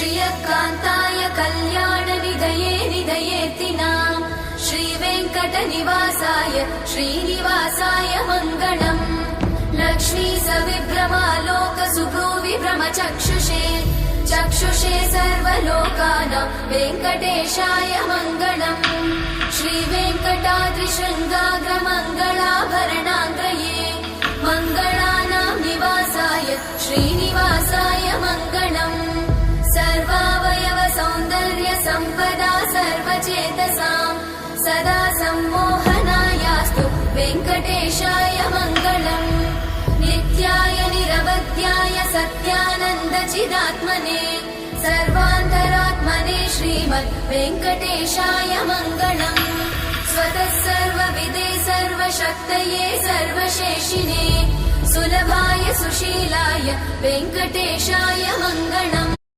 श्रियकान्ताय कल्याणनिधये निधयेतिनाम् श्रीवेङ्कटनिवासाय श्रीनिवासाय मङ्गलम् लक्ष्मी सविभ्रमालोक सुभ्रूविभ्रमचक्षुषे चक्षुषे सर्वलोकानां वेङ्कटेशाय मङ्गलम् श्रीवेङ्कटाद्रिशृङ्गाग्रमङ्गलाभरणाङ्गये मङ्गलानां निवासाय श्रीनिवासाय मङ्गलम् सर्वावयव सौन्दर्य सम्पदा सर्वचेतसां सदा सम्मोहनायास्तु वेङ्कटेशाय मङ्गलम् नित्याय निरवध्याय सत्यानन्दचिदात्मने सर्वान्तरात्मने श्रीमद् वेङ्कटेशाय मङ्गलम् स्वतः सर्वविदे सर्वशक्तये सर्वशेषिने सुलभाय सुशीलाय वेङ्कटेशाय मङ्गलम्